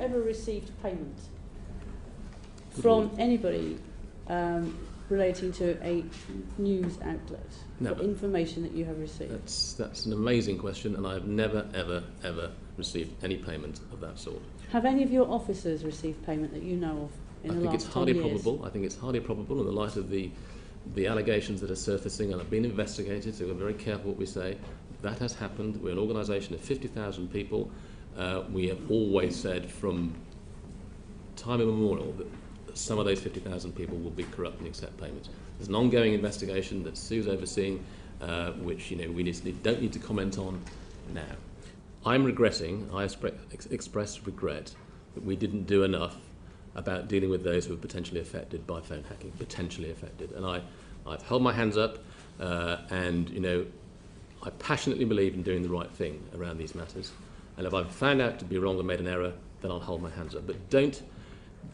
ever received payment from anybody relating to a news outlet for information that you have received? That's an amazing question, and I have never, ever, ever received any payment of that sort. Have any of your officers received payment that you know of in the last 10 years? I think it's highly probable in the light of the allegations that are surfacing and have been investigated, so we're very careful what we say. That has happened. We're an organisation of 50,000 people. We have always said from time immemorial that some of those 50,000 people will be corrupt and accept payments. There's an ongoing investigation that Sue's overseeing, which we don't need to comment on now. I'm regretting, I express regret that we didn't do enough about dealing with those who are potentially affected by phone hacking, potentially affected. And I've held my hands up, and I passionately believe in doing the right thing around these matters. And if I'm found out to be wrong and made an error, then I'll hold my hands up. But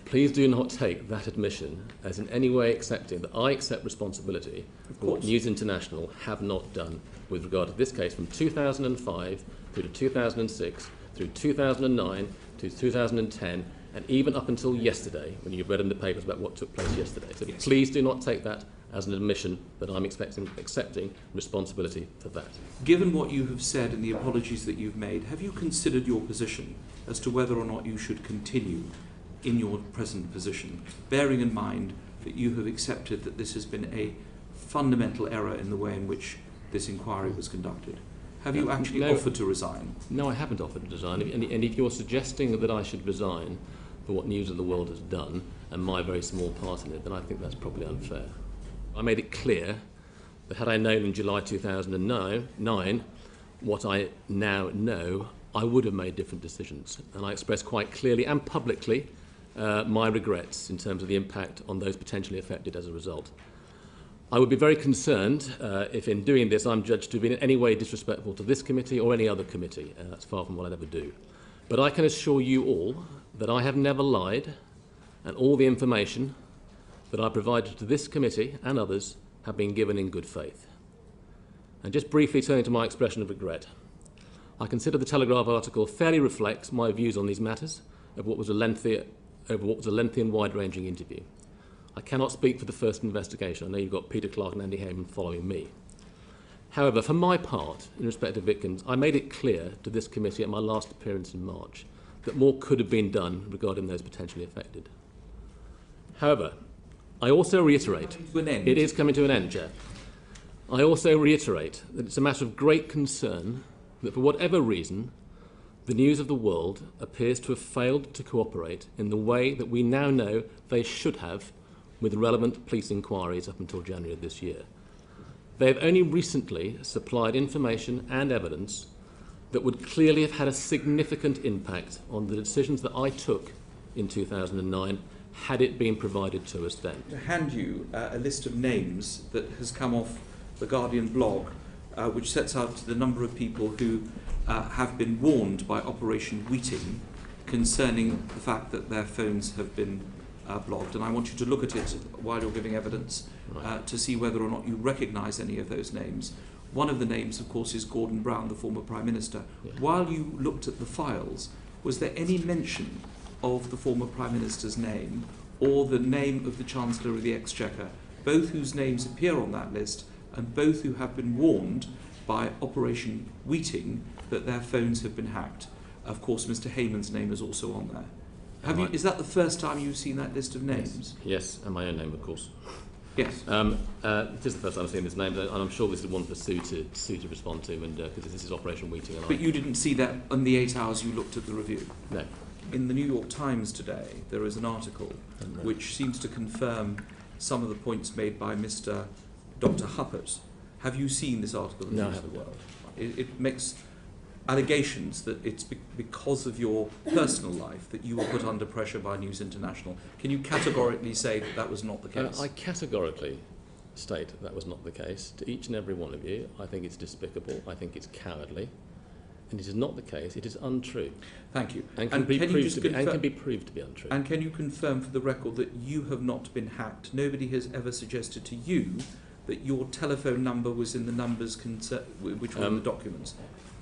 please do not take that admission as in any way accepting that I accept responsibility for what News International have not done with regard to this case from 2005 through to 2006, through 2009 to 2010, and even up until yesterday, when you've read in the papers about what took place yesterday. So please do not take that as an admission that I'm accepting responsibility for that. Given what you have said and the apologies that you've made, have you considered your position as to whether or not you should continue in your present position, bearing in mind that you have accepted that this has been a fundamental error in the way in which this inquiry was conducted? Have you actually offered to resign? No, I haven't offered to resign. And if you're suggesting that I should resign for what News of the World has done and my very small part in it, then I think that's probably unfair. I made it clear that had I known in July 2009 what I now know, I would have made different decisions. And I expressed quite clearly and publicly my regrets in terms of the impact on those potentially affected as a result. I would be very concerned if in doing this I'm judged to have been in any way disrespectful to this committee or any other committee. That's far from what I'd ever do. But I can assure you all that I have never lied, and all the information that I provided to this committee and others have been given in good faith. And just briefly turning to my expression of regret, I consider the Telegraph article fairly reflects my views on these matters over what was a lengthy and wide-ranging interview. I cannot speak for the first investigation. I know you've got Peter Clark and Andy Heyman following me. However, for my part, in respect of victims, I made it clear to this committee at my last appearance in March that more could have been done regarding those potentially affected. However, I also reiterate, it is coming to an end, Chair. I also reiterate that it's a matter of great concern that for whatever reason, the News of the World appears to have failed to cooperate in the way that we now know they should have with relevant police inquiries up until January of this year. They have only recently supplied information and evidence that would clearly have had a significant impact on the decisions that I took in 2009 had it been provided to us then. To hand you a list of names that has come off the Guardian blog, which sets out the number of people who have been warned by Operation Wheating concerning the fact that their phones have been blogged. And I want you to look at it while you're giving evidence to see whether or not you recognise any of those names. One of the names, of course, is Gordon Brown, the former Prime Minister. Yeah. While you looked at the files, was there any mention of the former Prime Minister's name or the name of the Chancellor of the Exchequer, both whose names appear on that list and both who have been warned by Operation Wheating that their phones have been hacked? Of course, Mr. Heyman's name is also on there. Is that the first time you've seen that list of names? Yes, and my own name, of course. Yes. This is the first time I've seen this name, and I'm sure this is one for Sue to respond to, and because this is Operation Wheating. But you didn't see that in the 8 hours you looked at the review? No. In the New York Times today, there is an article which seems to confirm some of the points made by Mr. Dr. Huppert. Have you seen this article in the News of the World? It makes allegations that it's because of your personal life that you were put under pressure by News International. Can you categorically say that that was not the case? I categorically state that was not the case to each and every one of you. I think it's despicable. I think it's cowardly. And it is not the case. It is untrue. Thank you. And can be proved to be untrue. And can you confirm for the record that you have not been hacked? Nobody has ever suggested to you that your telephone number was in the numbers which were in the documents.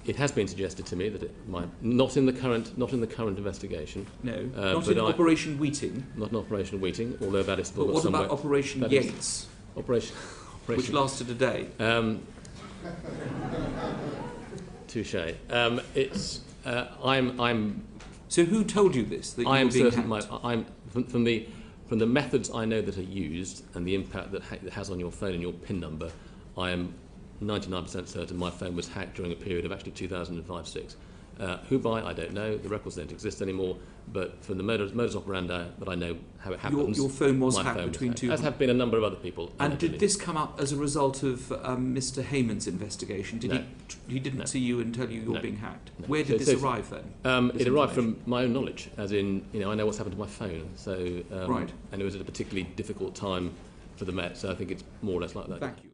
It has been suggested to me that it might not in the current investigation. No, not in Operation Wheating. Not in Operation Wheating, although that is still. But what about Operation Yates? Operation, which lasted a day. Touche. It's. I'm. So who told you this? That you were being hacked? From the methods I know that are used and the impact that it has on your phone and your PIN number, I am 99% certain my phone was hacked during a period of actually 2005-6. Who by, I don't know. The records don't exist anymore. But from the modus operandi that I know how it happens, your phone was hacked between two. As have been a number of other people. And did this come up as a result of Mr. Heyman's investigation? No. He didn't see you and tell you you're being hacked? No. Where did this arrive then? It arrived from my own knowledge, as in, I know what's happened to my phone. So, right. And it was at a particularly difficult time for the Met, so I think it's more or less like that. Thank you.